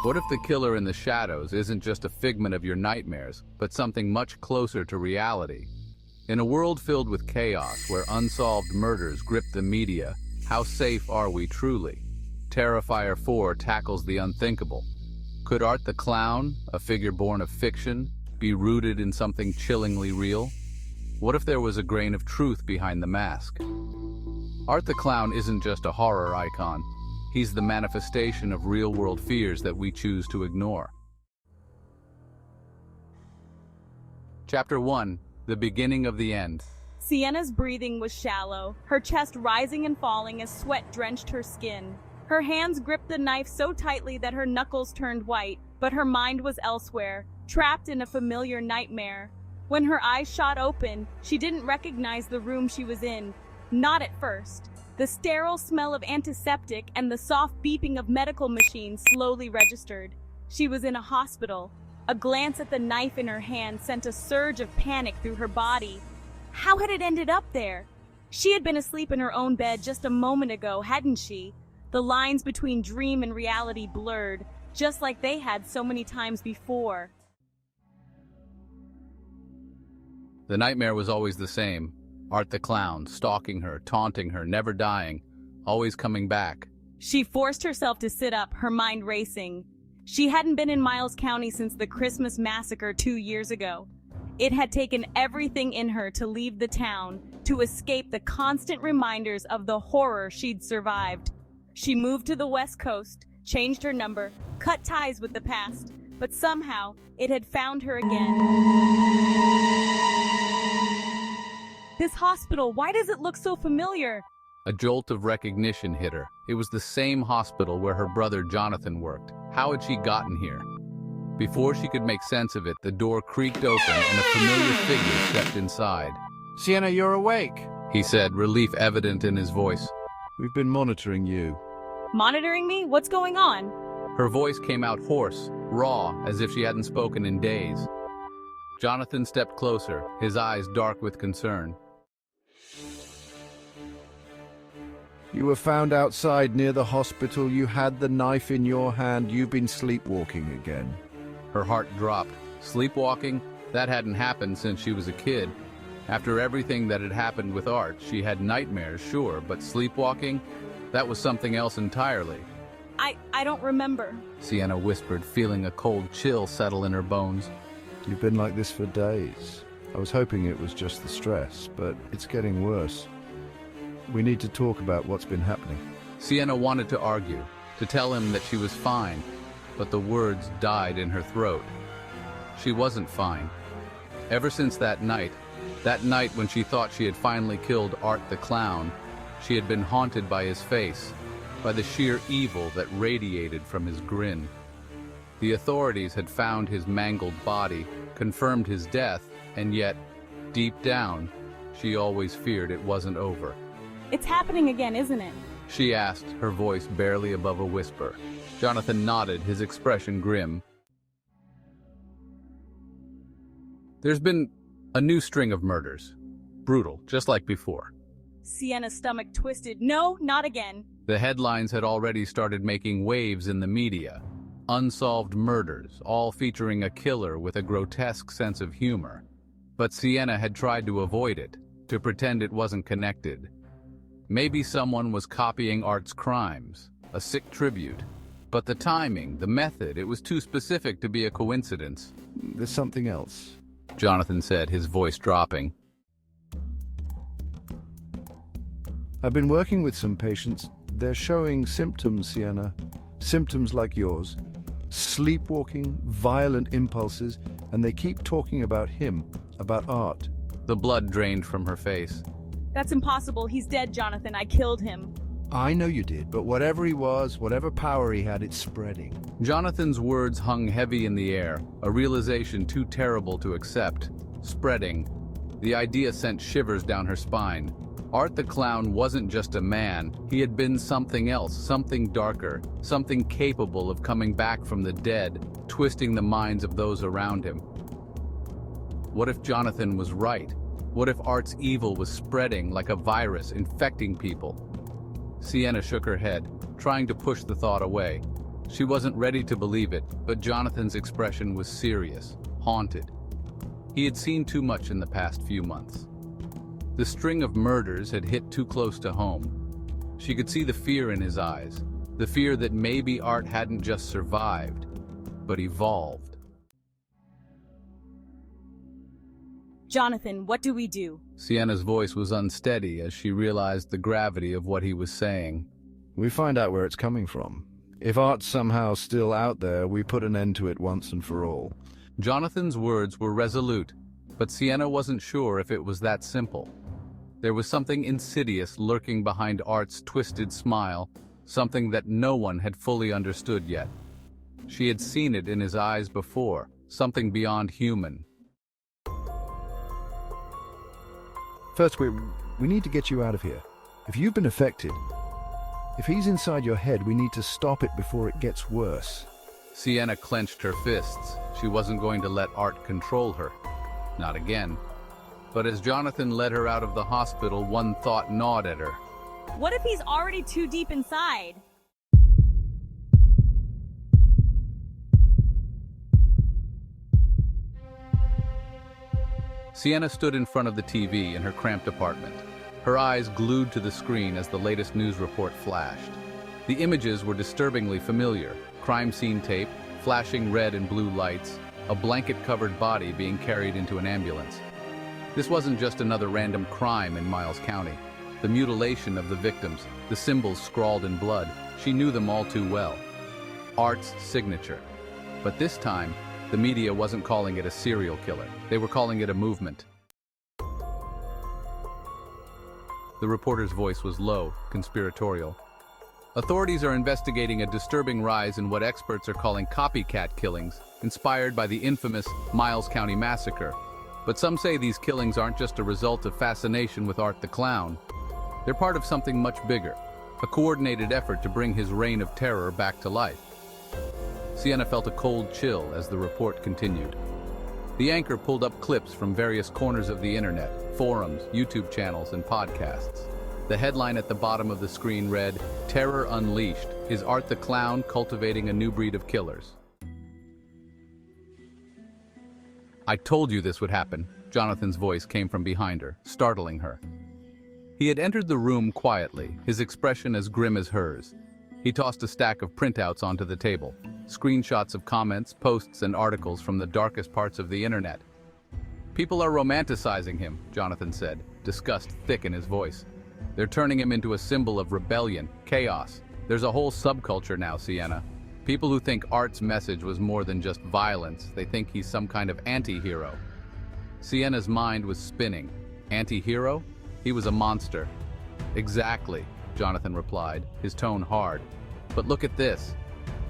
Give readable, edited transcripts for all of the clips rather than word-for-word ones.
What if the killer in the shadows isn't just a figment of your nightmares, but something much closer to reality? In a world filled with chaos where unsolved murders grip the media, how safe are we truly? Terrifier 4 tackles the unthinkable. Could Art the Clown, a figure born of fiction, be rooted in something chillingly real? What if there was a grain of truth behind the mask? Art the Clown isn't just a horror icon. He's the manifestation of real-world fears that we choose to ignore. Chapter 1. The Beginning of the End. Sienna's breathing was shallow, her chest rising and falling as sweat drenched her skin. Her hands gripped the knife so tightly that her knuckles turned white, but her mind was elsewhere, trapped in a familiar nightmare. When her eyes shot open, she didn't recognize the room she was in. Not at first. The sterile smell of antiseptic and the soft beeping of medical machines slowly registered. She was in a hospital. A glance at the knife in her hand sent a surge of panic through her body. How had it ended up there? She had been asleep in her own bed just a moment ago, hadn't she? The lines between dream and reality blurred, just like they had so many times before. The nightmare was always the same. Art the Clown, stalking her, taunting her, never dying, always coming back. She forced herself to sit up, her mind racing. She hadn't been in Miles County since the Christmas massacre 2 years ago. It had taken everything in her to leave the town, to escape the constant reminders of the horror she'd survived. She moved to the West Coast, changed her number, cut ties with the past, but somehow it had found her again. This hospital, why does it look so familiar? A jolt of recognition hit her. It was the same hospital where her brother Jonathan worked. How had she gotten here? Before she could make sense of it, the door creaked open and a familiar figure stepped inside. Sienna, you're awake, he said, relief evident in his voice. We've been monitoring you. Monitoring me? What's going on? Her voice came out hoarse, raw, as if she hadn't spoken in days. Jonathan stepped closer, his eyes dark with concern. You were found outside near the hospital. You had the knife in your hand. You've been sleepwalking again. Her heart dropped. Sleepwalking? That hadn't happened since she was a kid. After everything that had happened with Art, she had nightmares, sure, but sleepwalking? That was something else entirely. I don't remember, Sienna whispered, feeling a cold chill settle in her bones. You've been like this for days. I was hoping it was just the stress, but it's getting worse. We need to talk about what's been happening. Sienna wanted to argue, to tell him that she was fine, but the words died in her throat. She wasn't fine. Ever since that night when she thought she had finally killed Art the Clown, she had been haunted by his face, by the sheer evil that radiated from his grin. The authorities had found his mangled body, confirmed his death, and yet, deep down, she always feared it wasn't over. It's happening again, isn't it? She asked, her voice barely above a whisper. Jonathan nodded, his expression grim. There's been a new string of murders. Brutal, just like before. Sienna's stomach twisted. No, not again. The headlines had already started making waves in the media. Unsolved murders, all featuring a killer with a grotesque sense of humor. But Sienna had tried to avoid it, to pretend it wasn't connected. Maybe someone was copying Art's crimes, a sick tribute. But the timing, the method, it was too specific to be a coincidence. There's something else, Jonathan said, his voice dropping. I've been working with some patients. They're showing symptoms, Sienna. Symptoms like yours. Sleepwalking, violent impulses, and they keep talking about him, about Art. The blood drained from her face. That's impossible. He's dead, Jonathan. I killed him. I know you did, but whatever he was, whatever power he had, it's spreading. Jonathan's words hung heavy in the air, a realization too terrible to accept. Spreading. The idea sent shivers down her spine. Art the Clown wasn't just a man. He had been something else, something darker, something capable of coming back from the dead, twisting the minds of those around him. What if Jonathan was right? What if Art's evil was spreading like a virus, infecting people? Sienna shook her head, trying to push the thought away. She wasn't ready to believe it, but Jonathan's expression was serious, haunted. He had seen too much in the past few months. The string of murders had hit too close to home. She could see the fear in his eyes, the fear that maybe Art hadn't just survived, but evolved. Jonathan, what do we do? Sienna's voice was unsteady as she realized the gravity of what he was saying. We find out where it's coming from. If Art's somehow still out there, we put an end to it once and for all. Jonathan's words were resolute, but Sienna wasn't sure if it was that simple. There was something insidious lurking behind Art's twisted smile, something that no one had fully understood yet. She had seen it in his eyes before, something beyond human. First, we need to get you out of here. If you've been affected, if he's inside your head, we need to stop it before it gets worse. Sienna clenched her fists. She wasn't going to let Art control her. Not again. But as Jonathan led her out of the hospital, one thought gnawed at her. What if he's already too deep inside? Sienna stood in front of the TV in her cramped apartment, her eyes glued to the screen as the latest news report flashed. The images were disturbingly familiar: crime scene tape, flashing red and blue lights, a blanket-covered body being carried into an ambulance. This wasn't just another random crime in Miles County. The mutilation of the victims, the symbols scrawled in blood, she knew them all too well. Art's signature. But this time, the media wasn't calling it a serial killer. They were calling it a movement. The reporter's voice was low, conspiratorial. Authorities are investigating a disturbing rise in what experts are calling copycat killings, inspired by the infamous Miles County massacre. But some say these killings aren't just a result of fascination with Art the Clown. They're part of something much bigger, a coordinated effort to bring his reign of terror back to life. Sienna felt a cold chill as the report continued. The anchor pulled up clips from various corners of the internet, forums, YouTube channels, and podcasts. The headline at the bottom of the screen read, "Terror Unleashed. Is Art the Clown cultivating a new breed of killers?" "I told you this would happen." Jonathan's voice came from behind her, startling her. He had entered the room quietly, his expression as grim as hers. He tossed a stack of printouts onto the table, screenshots of comments, posts, and articles from the darkest parts of the internet. "People are romanticizing him," Jonathan said, disgust thick in his voice. "They're turning him into a symbol of rebellion, chaos. There's a whole subculture now, Sienna. People who think Art's message was more than just violence. They think he's some kind of anti-hero." Sienna's mind was spinning. Anti-hero? He was a monster. "Exactly," Jonathan replied, his tone hard. "But look at this."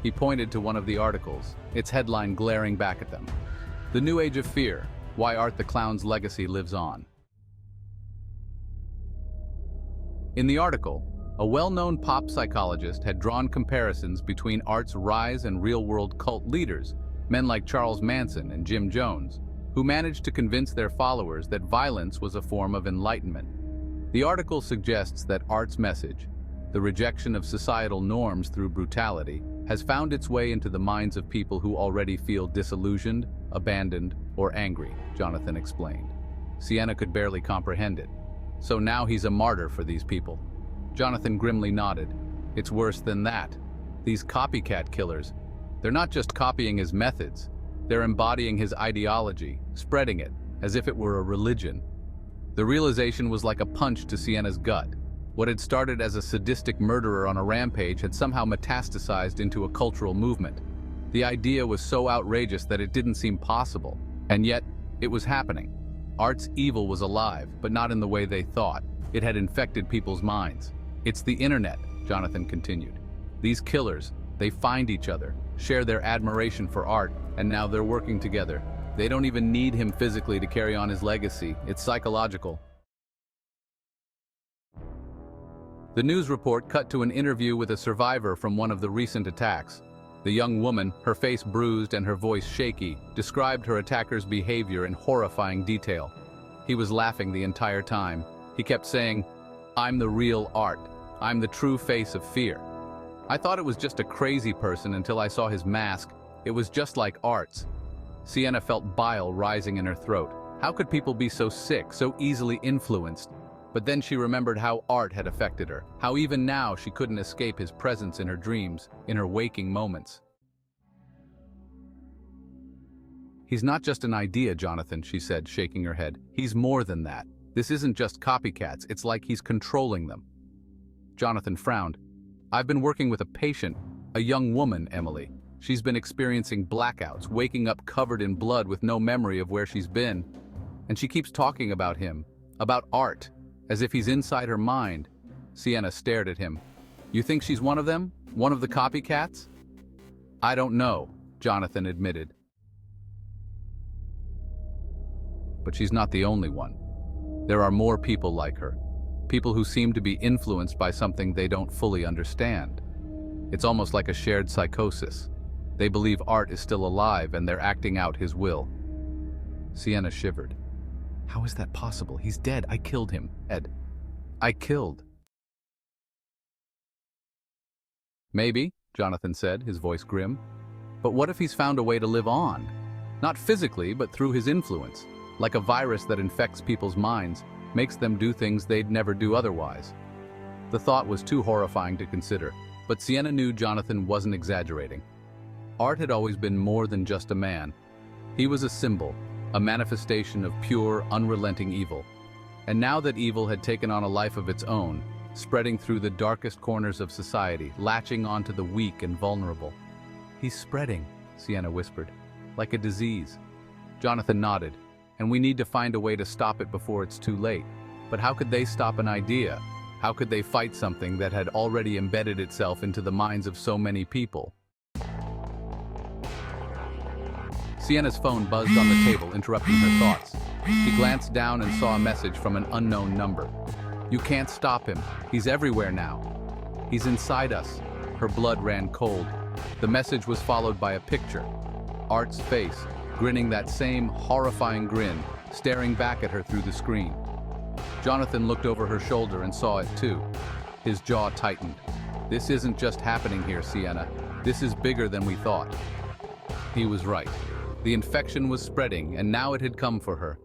He pointed to one of the articles, its headline glaring back at them. "The New Age of Fear, Why Art the Clown's Legacy Lives On." In the article, a well-known pop psychologist had drawn comparisons between Art's rise and real-world cult leaders, men like Charles Manson and Jim Jones, who managed to convince their followers that violence was a form of enlightenment. The article suggests that Art's message, the rejection of societal norms through brutality, has found its way into the minds of people who already feel disillusioned, abandoned, or angry, Jonathan explained. Sienna could barely comprehend it. So now he's a martyr for these people. Jonathan grimly nodded. It's worse than that. These copycat killers, they're not just copying his methods, they're embodying his ideology, spreading it, as if it were a religion. The realization was like a punch to Sienna's gut. What had started as a sadistic murderer on a rampage had somehow metastasized into a cultural movement. The idea was so outrageous that it didn't seem possible, and yet it was happening. Art's evil was alive, but not in the way they thought. It had infected people's minds. "It's the internet," Jonathan continued. "These killers, they find each other, share their admiration for Art, and now they're working together. They don't even need him physically to carry on his legacy. It's psychological." The news report cut to an interview with a survivor from one of the recent attacks. The young woman, her face bruised and her voice shaky, described her attacker's behavior in horrifying detail. He was laughing the entire time. He kept saying, "I'm the real Art. I'm the true face of fear." I thought it was just a crazy person until I saw his mask. It was just like Art's. Sienna felt bile rising in her throat. How could people be so sick, so easily influenced? But then she remembered how Art had affected her, how even now she couldn't escape his presence in her dreams, in her waking moments. He's not just an idea, Jonathan, she said, shaking her head. He's more than that. This isn't just copycats, it's like he's controlling them. Jonathan frowned. I've been working with a patient, a young woman, Emily. She's been experiencing blackouts, waking up covered in blood with no memory of where she's been. And she keeps talking about him, about Art, as if he's inside her mind. Sienna stared at him. You think she's one of them? One of the copycats? I don't know, Jonathan admitted. But she's not the only one. There are more people like her. People who seem to be influenced by something they don't fully understand. It's almost like a shared psychosis. They believe Art is still alive and they're acting out his will. Sienna shivered. How is that possible? He's dead. I killed him, Ed. I killed. Maybe, Jonathan said, his voice grim. But what if he's found a way to live on? Not physically, but through his influence. Like a virus that infects people's minds, makes them do things they'd never do otherwise. The thought was too horrifying to consider, but Sienna knew Jonathan wasn't exaggerating. Art had always been more than just a man. He was a symbol, a manifestation of pure, unrelenting evil. And now that evil had taken on a life of its own, spreading through the darkest corners of society, latching onto the weak and vulnerable. He's spreading, Sienna whispered, like a disease. Jonathan nodded. And we need to find a way to stop it before it's too late. But how could they stop an idea? How could they fight something that had already embedded itself into the minds of so many people? Sienna's phone buzzed on the table, interrupting her thoughts. She glanced down and saw a message from an unknown number. You can't stop him. He's everywhere now. He's inside us. Her blood ran cold. The message was followed by a picture. Art's face, grinning that same horrifying grin, staring back at her through the screen. Jonathan looked over her shoulder and saw it too. His jaw tightened. This isn't just happening here, Sienna. This is bigger than we thought. He was right. The infection was spreading, and now it had come for her.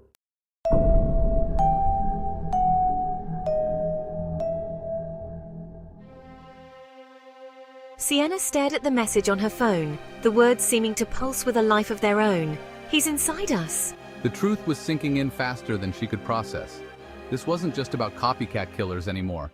Sienna stared at the message on her phone, the words seeming to pulse with a life of their own. He's inside us. The truth was sinking in faster than she could process. This wasn't just about copycat killers anymore.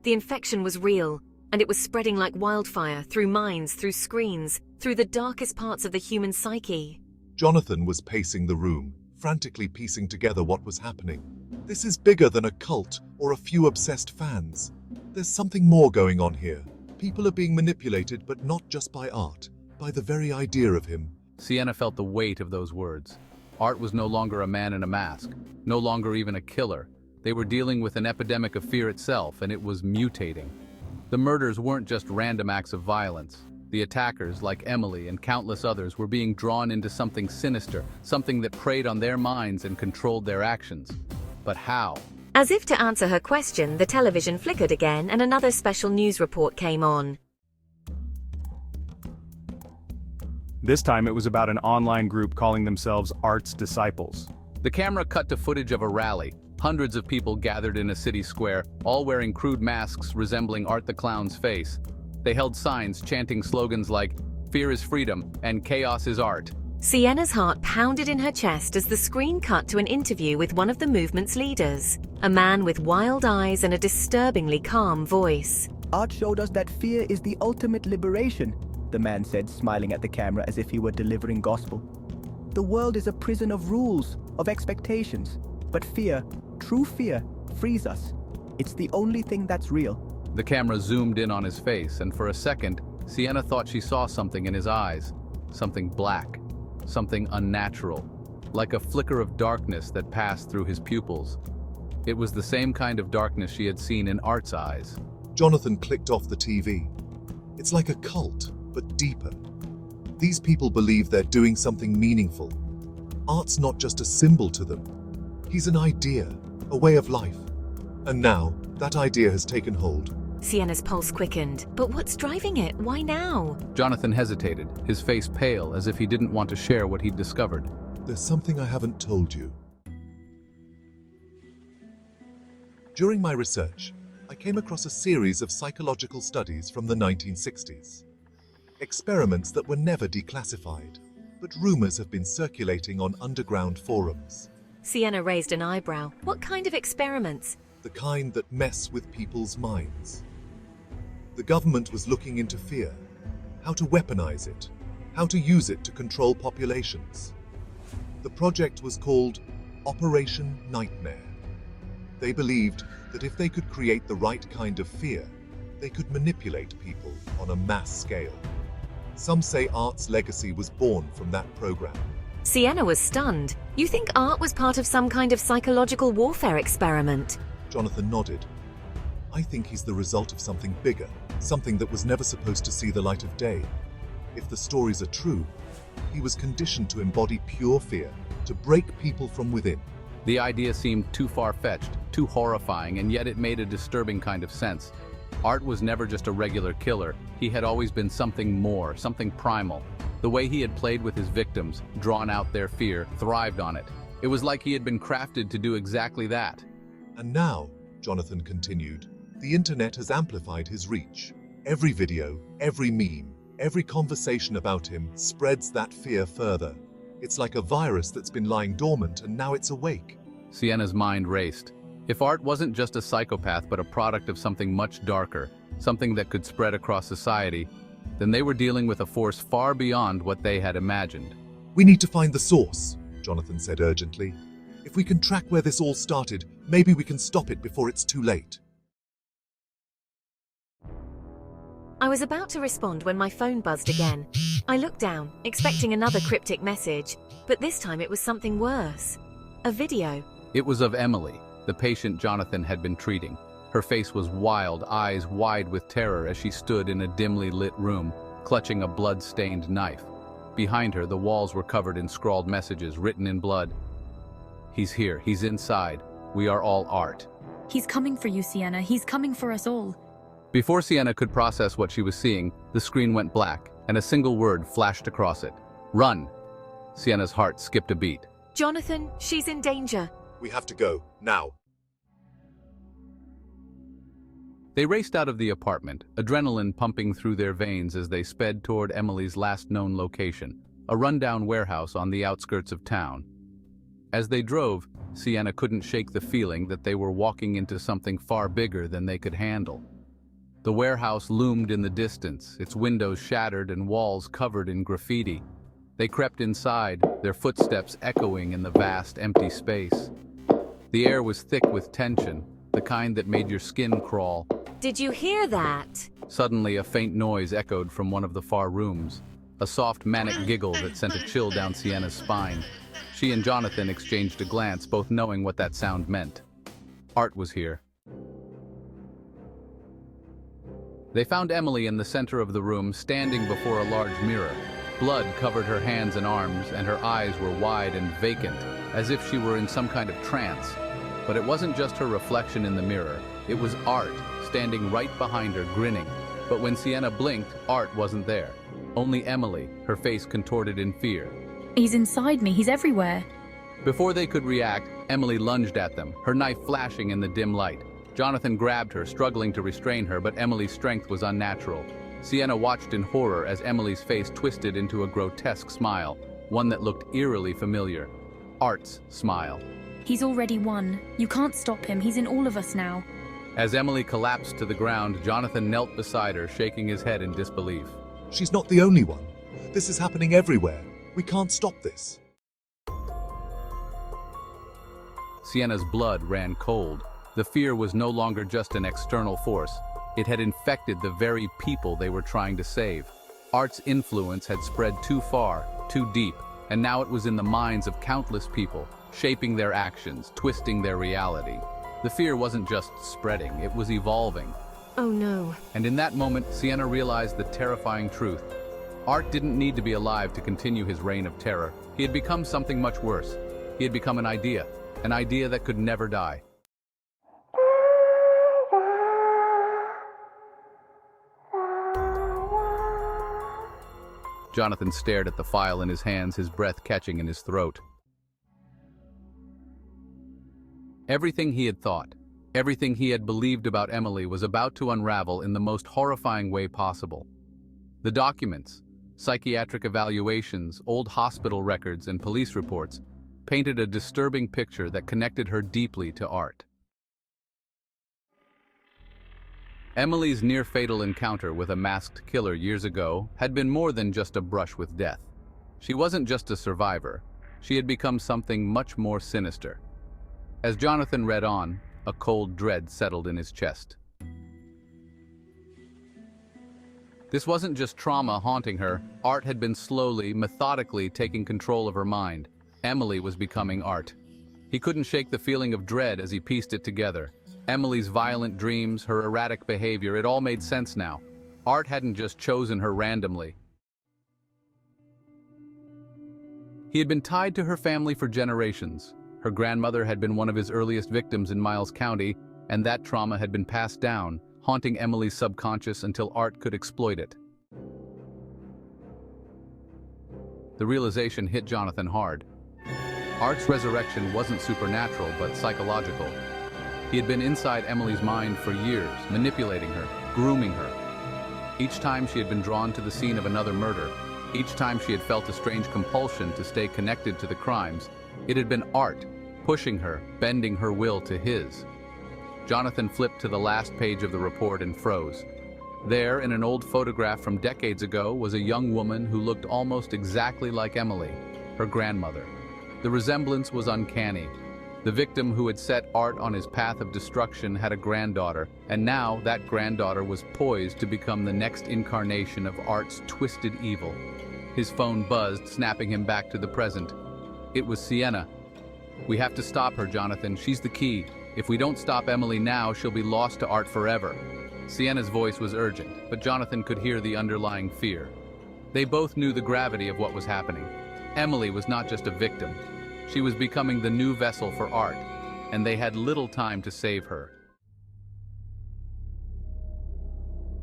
The infection was real, and it was spreading like wildfire through minds, through screens, through the darkest parts of the human psyche. Jonathan was pacing the room, frantically piecing together what was happening. This is bigger than a cult or a few obsessed fans. There's something more going on here. People are being manipulated, but not just by Art, by the very idea of him. Sienna felt the weight of those words. Art was no longer a man in a mask, no longer even a killer. They were dealing with an epidemic of fear itself, and it was mutating. The murders weren't just random acts of violence. The attackers, like Emily and countless others, were being drawn into something sinister, something that preyed on their minds and controlled their actions. But how? As if to answer her question, the television flickered again and another special news report came on. This time it was about an online group calling themselves Art's Disciples. The camera cut to footage of a rally. Hundreds of people gathered in a city square, all wearing crude masks resembling Art the Clown's face. They held signs chanting slogans like, "Fear is freedom" and "Chaos is art." Sienna's heart pounded in her chest as the screen cut to an interview with one of the movement's leaders, a man with wild eyes and a disturbingly calm voice. Art showed us that fear is the ultimate liberation, the man said, smiling at the camera as if he were delivering gospel. The world is a prison of rules, of expectations, but fear, true fear, frees us. It's the only thing that's real. The camera zoomed in on his face, and for a second, Sienna thought she saw something in his eyes. Something black. Something unnatural. Like a flicker of darkness that passed through his pupils. It was the same kind of darkness she had seen in Art's eyes. Jonathan clicked off the TV. It's like a cult, but deeper. These people believe they're doing something meaningful. Art's not just a symbol to them. He's an idea, a way of life. And now, that idea has taken hold. Sienna's pulse quickened. But what's driving it? Why now? Jonathan hesitated, his face pale as if he didn't want to share what he'd discovered. There's something I haven't told you. During my research, I came across a series of psychological studies from the 1960s. Experiments that were never declassified, but rumors have been circulating on underground forums. Sienna raised an eyebrow. What kind of experiments? The kind that mess with people's minds. The government was looking into fear, how to weaponize it, how to use it to control populations. The project was called Operation Nightmare. They believed that if they could create the right kind of fear, they could manipulate people on a mass scale. Some say Art's legacy was born from that program. Sienna was stunned. You think Art was part of some kind of psychological warfare experiment? Jonathan nodded. I think he's the result of something bigger, something that was never supposed to see the light of day. If the stories are true, he was conditioned to embody pure fear, to break people from within. The idea seemed too far-fetched, too horrifying, and yet it made a disturbing kind of sense. Art was never just a regular killer. He had always been something more, something primal. The way he had played with his victims, drawn out their fear, thrived on it. It was like he had been crafted to do exactly that. And now, Jonathan continued, the internet has amplified his reach. Every video, every meme, every conversation about him spreads that fear further. It's like a virus that's been lying dormant and now it's awake. Sienna's mind raced. If Art wasn't just a psychopath but a product of something much darker, something that could spread across society, then they were dealing with a force far beyond what they had imagined. We need to find the source, Jonathan said urgently. If we can track where this all started, maybe we can stop it before it's too late. I was about to respond when my phone buzzed again. I looked down, expecting another cryptic message, but this time it was something worse. A video. It was of Emily, the patient Jonathan had been treating. Her face was wild, eyes wide with terror as she stood in a dimly lit room, clutching a blood-stained knife. Behind her, the walls were covered in scrawled messages written in blood. He's here, he's inside. We are all Art. He's coming for you, Sienna. He's coming for us all. Before Sienna could process what she was seeing, the screen went black, and a single word flashed across it. Run! Sienna's heart skipped a beat. Jonathan, she's in danger. We have to go, now. They raced out of the apartment, adrenaline pumping through their veins as they sped toward Emily's last known location, a rundown warehouse on the outskirts of town. As they drove, Sienna couldn't shake the feeling that they were walking into something far bigger than they could handle. The warehouse loomed in the distance, its windows shattered and walls covered in graffiti. They crept inside, their footsteps echoing in the vast, empty space. The air was thick with tension, the kind that made your skin crawl. Did you hear that? Suddenly, a faint noise echoed from one of the far rooms, a soft, manic giggle that sent a chill down Sienna's spine. She and Jonathan exchanged a glance, both knowing what that sound meant. Art was here. They found Emily in the center of the room, standing before a large mirror. Blood covered her hands and arms, and her eyes were wide and vacant, as if she were in some kind of trance. But it wasn't just her reflection in the mirror. It was Art, standing right behind her, grinning. But when Sienna blinked, Art wasn't there. Only Emily, her face contorted in fear. He's inside me. He's everywhere. Before they could react, Emily lunged at them, her knife flashing in the dim light. Jonathan grabbed her, struggling to restrain her, but Emily's strength was unnatural. Sienna watched in horror as Emily's face twisted into a grotesque smile, one that looked eerily familiar. Art's smile. He's already won. You can't stop him. He's in all of us now. As Emily collapsed to the ground, Jonathan knelt beside her, shaking his head in disbelief. She's not the only one. This is happening everywhere. We can't stop this. Sienna's blood ran cold. The fear was no longer just an external force. It had infected the very people they were trying to save. Art's influence had spread too far, too deep, and now it was in the minds of countless people, shaping their actions, twisting their reality. The fear wasn't just spreading, it was evolving. Oh no. And in that moment, Sienna realized the terrifying truth. Art didn't need to be alive to continue his reign of terror. He had become something much worse. He had become an idea that could never die. Jonathan stared at the file in his hands, his breath catching in his throat. Everything he had thought, everything he had believed about Emily was about to unravel in the most horrifying way possible. The documents, psychiatric evaluations, old hospital records, and police reports painted a disturbing picture that connected her deeply to Art. Emily's near-fatal encounter with a masked killer years ago had been more than just a brush with death. She wasn't just a survivor. She had become something much more sinister. As Jonathan read on, a cold dread settled in his chest. This wasn't just trauma haunting her. Art had been slowly, methodically taking control of her mind. Emily was becoming Art. He couldn't shake the feeling of dread as he pieced it together. Emily's violent dreams, her erratic behavior, it all made sense now. Art hadn't just chosen her randomly. He had been tied to her family for generations. Her grandmother had been one of his earliest victims in Miles County, and that trauma had been passed down, haunting Emily's subconscious until Art could exploit it. The realization hit Jonathan hard. Art's resurrection wasn't supernatural, but psychological. He had been inside Emily's mind for years, manipulating her, grooming her. Each time she had been drawn to the scene of another murder, each time she had felt a strange compulsion to stay connected to the crimes, it had been Art, pushing her, bending her will to his. Jonathan flipped to the last page of the report and froze. There, in an old photograph from decades ago, was a young woman who looked almost exactly like Emily, her grandmother. The resemblance was uncanny. The victim who had set Art on his path of destruction had a granddaughter, and now that granddaughter was poised to become the next incarnation of Art's twisted evil. His phone buzzed, snapping him back to the present. It was Sienna. "We have to stop her, Jonathan. She's the key. If we don't stop Emily now, she'll be lost to Art forever." Sienna's voice was urgent, but Jonathan could hear the underlying fear. They both knew the gravity of what was happening. Emily was not just a victim. She was becoming the new vessel for Art, and they had little time to save her.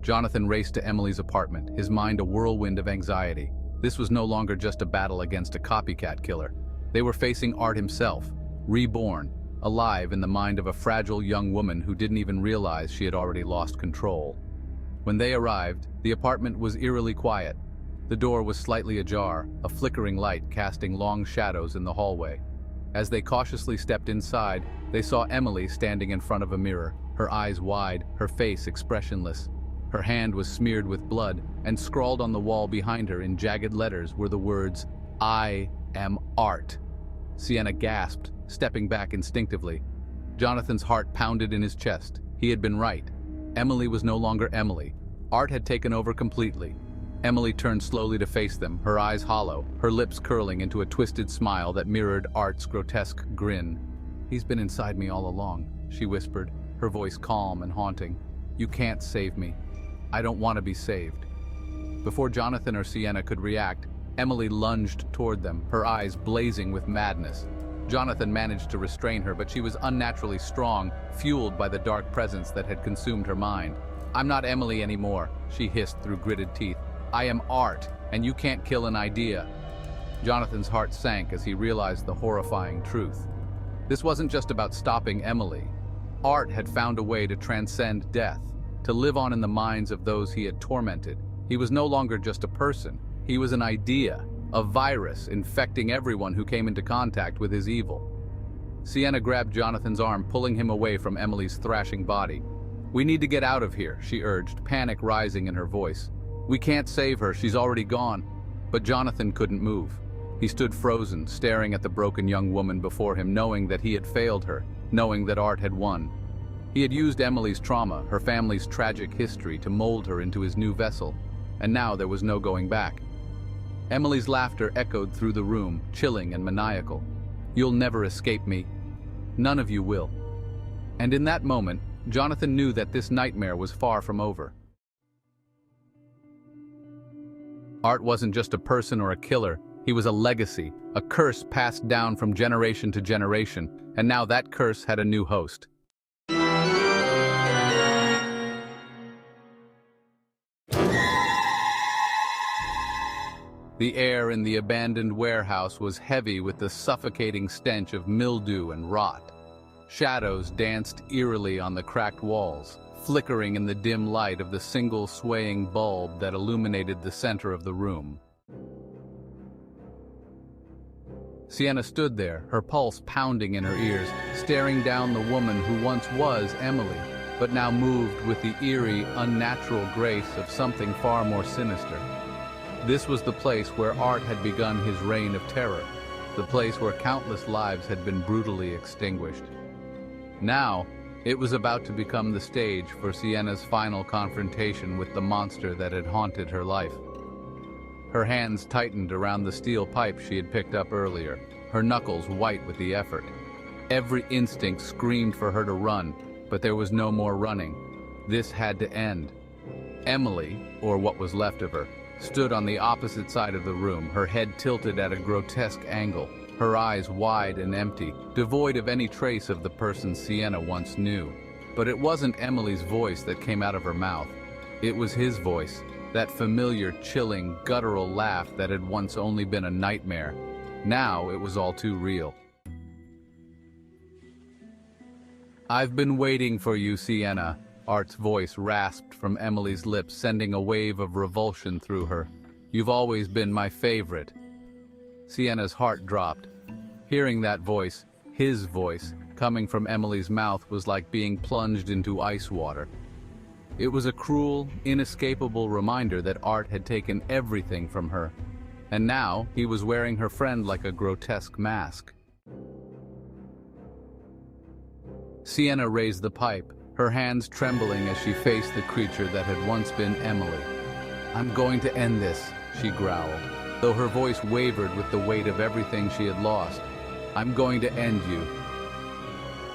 Jonathan raced to Emily's apartment, his mind a whirlwind of anxiety. This was no longer just a battle against a copycat killer. They were facing Art himself, reborn, alive in the mind of a fragile young woman who didn't even realize she had already lost control. When they arrived, the apartment was eerily quiet. The door was slightly ajar, a flickering light casting long shadows in the hallway. As they cautiously stepped inside, they saw Emily standing in front of a mirror, her eyes wide, her face expressionless. Her hand was smeared with blood, and scrawled on the wall behind her in jagged letters were the words, "I am Art." Sienna gasped, stepping back instinctively. Jonathan's heart pounded in his chest. He had been right. Emily was no longer Emily. Art had taken over completely. Emily turned slowly to face them, her eyes hollow, her lips curling into a twisted smile that mirrored Art's grotesque grin. "He's been inside me all along," she whispered, her voice calm and haunting. "You can't save me. I don't want to be saved." Before Jonathan or Sienna could react, Emily lunged toward them, her eyes blazing with madness. Jonathan managed to restrain her, but she was unnaturally strong, fueled by the dark presence that had consumed her mind. "I'm not Emily anymore," she hissed through gritted teeth. "I am Art, and you can't kill an idea." Jonathan's heart sank as he realized the horrifying truth. This wasn't just about stopping Emily. Art had found a way to transcend death, to live on in the minds of those he had tormented. He was no longer just a person. He was an idea, a virus infecting everyone who came into contact with his evil. Sienna grabbed Jonathan's arm, pulling him away from Emily's thrashing body. "We need to get out of here," she urged, panic rising in her voice. "We can't save her, she's already gone." But Jonathan couldn't move. He stood frozen, staring at the broken young woman before him, knowing that he had failed her, knowing that Art had won. He had used Emily's trauma, her family's tragic history, to mold her into his new vessel, and now there was no going back. Emily's laughter echoed through the room, chilling and maniacal. "You'll never escape me. None of you will." And in that moment, Jonathan knew that this nightmare was far from over. Art wasn't just a person or a killer, he was a legacy, a curse passed down from generation to generation, and now that curse had a new host. The air in the abandoned warehouse was heavy with the suffocating stench of mildew and rot. Shadows danced eerily on the cracked walls, flickering in the dim light of the single swaying bulb that illuminated the center of the room. Sienna stood there, her pulse pounding in her ears, staring down the woman who once was Emily, but now moved with the eerie, unnatural grace of something far more sinister. This was the place where Art had begun his reign of terror, the place where countless lives had been brutally extinguished. Now, it was about to become the stage for Sienna's final confrontation with the monster that had haunted her life. Her hands tightened around the steel pipe she had picked up earlier, her knuckles white with the effort. Every instinct screamed for her to run, but there was no more running. This had to end. Emily, or what was left of her, stood on the opposite side of the room, her head tilted at a grotesque angle, her eyes wide and empty, devoid of any trace of the person Sienna once knew. But it wasn't Emily's voice that came out of her mouth. It was his voice, that familiar, chilling, guttural laugh that had once only been a nightmare. Now it was all too real. "I've been waiting for you, Sienna," Art's voice rasped from Emily's lips, sending a wave of revulsion through her. "You've always been my favorite." Sienna's heart dropped. Hearing that voice, his voice, coming from Emily's mouth was like being plunged into ice water. It was a cruel, inescapable reminder that Art had taken everything from her, and now he was wearing her friend like a grotesque mask. Sienna raised the pipe, her hands trembling as she faced the creature that had once been Emily. "I'm going to end this," she growled, though her voice wavered with the weight of everything she had lost. "I'm going to end you."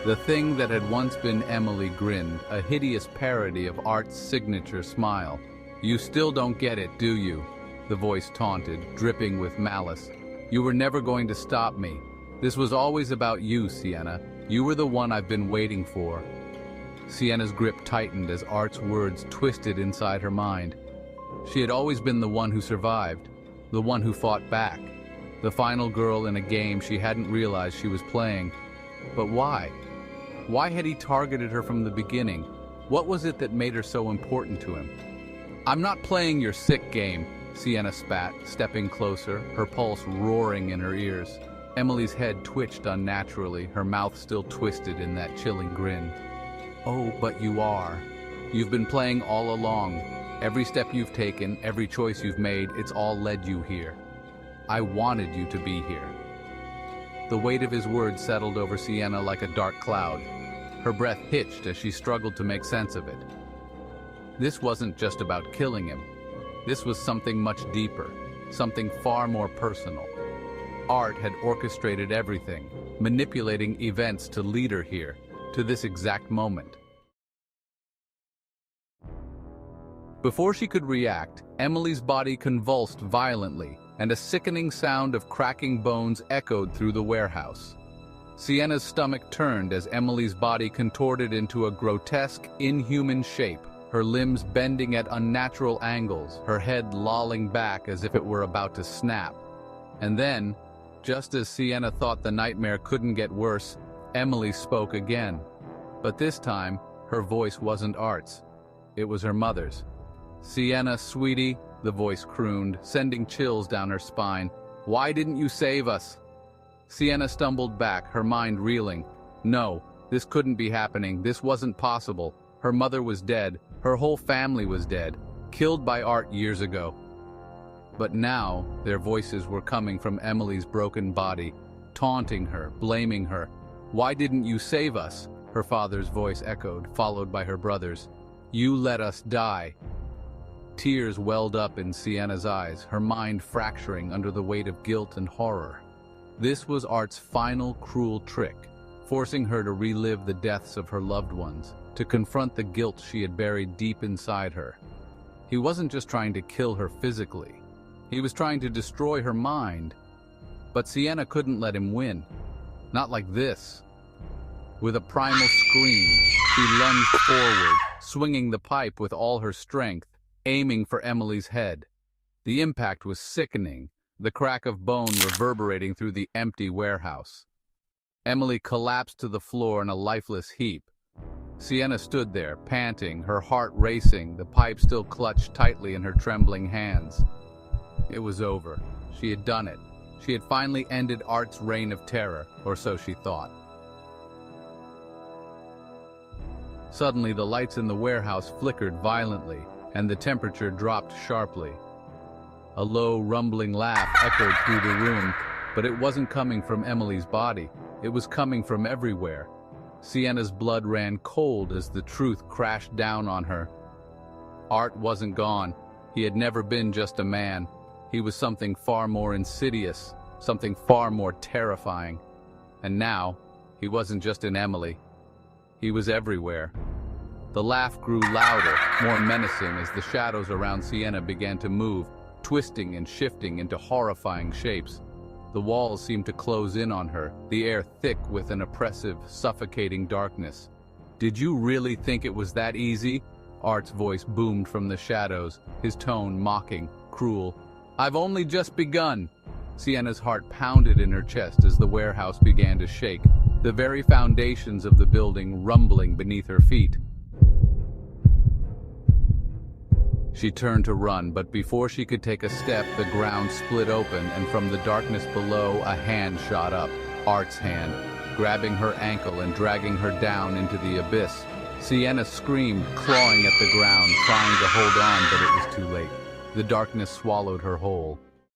The thing that had once been Emily grinned, a hideous parody of Art's signature smile. "You still don't get it, do you?" the voice taunted, dripping with malice. "You were never going to stop me. This was always about you, Sienna. You were the one I've been waiting for." Sienna's grip tightened as Art's words twisted inside her mind. She had always been the one who survived, the one who fought back, the final girl in a game she hadn't realized she was playing. But why? Why had he targeted her from the beginning? What was it that made her so important to him? "I'm not playing your sick game," Sienna spat, stepping closer, her pulse roaring in her ears. Emily's head twitched unnaturally, her mouth still twisted in that chilling grin. "Oh, but you are. You've been playing all along. Every step you've taken, every choice you've made, it's all led you here. I wanted you to be here." The weight of his words settled over Sienna like a dark cloud. Her breath hitched as she struggled to make sense of it. This wasn't just about killing him. This was something much deeper, something far more personal. Art had orchestrated everything, manipulating events to lead her here, to this exact moment. Before she could react, Emily's body convulsed violently, and a sickening sound of cracking bones echoed through the warehouse. Sienna's stomach turned as Emily's body contorted into a grotesque, inhuman shape, her limbs bending at unnatural angles, her head lolling back as if it were about to snap. And then, just as Sienna thought the nightmare couldn't get worse, Emily spoke again. But this time, her voice wasn't Art's. It was her mother's. "Sienna, sweetie," the voice crooned, sending chills down her spine. "Why didn't you save us?" Sienna stumbled back, her mind reeling. No, this couldn't be happening. This wasn't possible. Her mother was dead. Her whole family was dead, killed by Art years ago. But now, their voices were coming from Emily's broken body, taunting her, blaming her. "Why didn't you save us?" her father's voice echoed, followed by her brother's. "You let us die." Tears welled up in Sienna's eyes, her mind fracturing under the weight of guilt and horror. This was Art's final cruel trick, forcing her to relive the deaths of her loved ones, to confront the guilt she had buried deep inside her. He wasn't just trying to kill her physically. He was trying to destroy her mind. But Sienna couldn't let him win. Not like this. With a primal scream, she lunged forward, swinging the pipe with all her strength, aiming for Emily's head. The impact was sickening, the crack of bone reverberating through the empty warehouse. Emily collapsed to the floor in a lifeless heap. Sienna stood there, panting, her heart racing, the pipe still clutched tightly in her trembling hands. It was over. She had done it. She had finally ended Art's reign of terror, or so she thought. Suddenly, the lights in the warehouse flickered violently, and the temperature dropped sharply. A low, rumbling laugh echoed through the room, but it wasn't coming from Emily's body. It was coming from everywhere. Sienna's blood ran cold as the truth crashed down on her. Art wasn't gone. He had never been just a man. He was something far more insidious, something far more terrifying. And now, he wasn't just in Emily. He was everywhere. The laugh grew louder, more menacing as the shadows around Sienna began to move, twisting and shifting into horrifying shapes. The walls seemed to close in on her, the air thick with an oppressive, suffocating darkness. "Did you really think it was that easy?" Art's voice boomed from the shadows, his tone mocking, cruel. "I've only just begun." Sienna's heart pounded in her chest as the warehouse began to shake, the very foundations of the building rumbling beneath her feet. She turned to run, but before she could take a step, the ground split open, and from the darkness below, a hand shot up, Art's hand, grabbing her ankle and dragging her down into the abyss. Sienna screamed, clawing at the ground, trying to hold on, but it was too late. The darkness swallowed her whole.